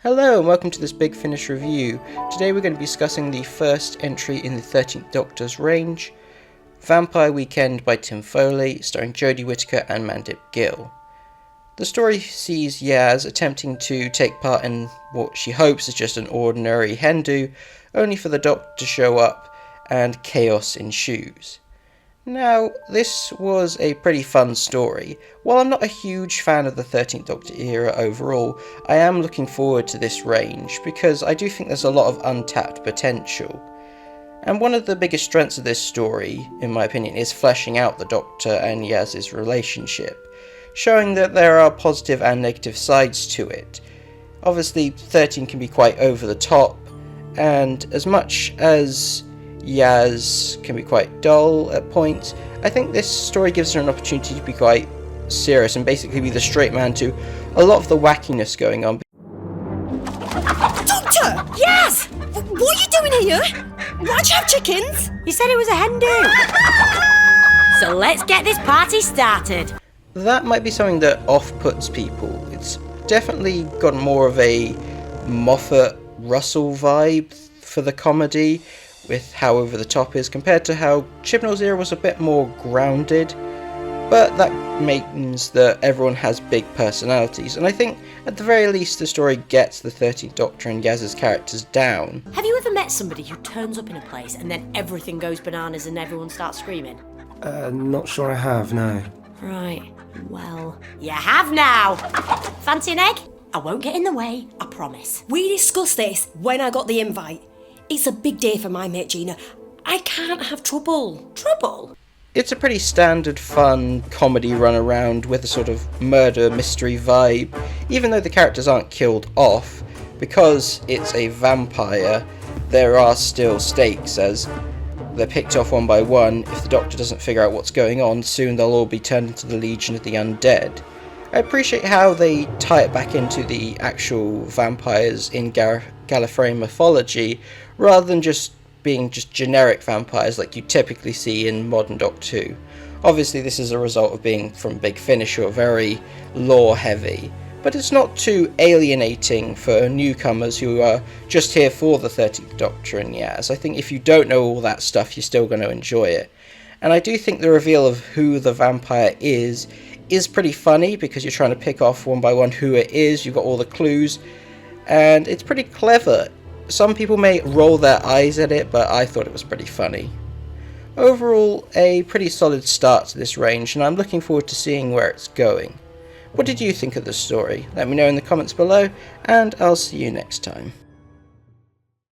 Hello and welcome to this Big Finish review. Today we're going to be discussing the first entry in the 13th Doctor's range, Vampire Weekend by Tim Foley, starring Jodie Whittaker and Mandip Gill. The story sees Yaz attempting to take part in what she hopes is just an ordinary hen do, only for the Doctor to show up and chaos ensues. Now, this was a pretty fun story. While I'm not a huge fan of the 13th Doctor era overall, I am looking forward to this range because I do think there's a lot of untapped potential. And one of the biggest strengths of this story, in my opinion, is fleshing out the Doctor and Yaz's relationship, showing that there are positive and negative sides to it. Obviously, 13 can be quite over the top, and as much as Yaz can be quite dull at points, I think this story gives her an opportunity to be quite serious and basically be the straight man to a lot of the wackiness going on. Doctor! Yes! What are you doing here? Why'd you have chickens? You said it was a hen do. So let's get this party started. That might be something that off-puts people. It's definitely got more of a Moffat-Russell vibe for the comedy, with how over the top is, compared to how Chibnall's era was a bit more grounded, but that means that everyone has big personalities, and I think at the very least the story gets the 13th Doctor and Yaz's characters down. Have you ever met somebody who turns up in a place and then everything goes bananas and everyone starts screaming? Not sure I have, no. Right, well, you have now. Fancy an egg? I won't get in the way, I promise. We discussed this when I got the invite. It's a big day for my mate Gina. I can't have trouble. Trouble? It's a pretty standard fun comedy run around with a sort of murder mystery vibe, even though the characters aren't killed off. Because it's a vampire, there are still stakes, as they're picked off one by one. If the Doctor doesn't figure out what's going on, soon they'll all be turned into the Legion of the Undead. I appreciate how they tie it back into the actual vampires in Gallifreyan mythology, rather than just being generic vampires like you typically see in modern Doctor Who. Obviously this is a result of being from Big Finish, who are very lore heavy, but it's not too alienating for newcomers who are just here for the 13th Doctor and Yaz. I think if you don't know all that stuff, you're still going to enjoy it. And I do think the reveal of who the vampire is pretty funny, because you're trying to pick off one by one who it is. You've got all the clues, and it's pretty clever. Some people may roll their eyes at it, but I thought it was pretty funny. Overall, a pretty solid start to this range, and I'm looking forward to seeing where it's going. What did you think of the story? Let me know in the comments below, and I'll see you next time.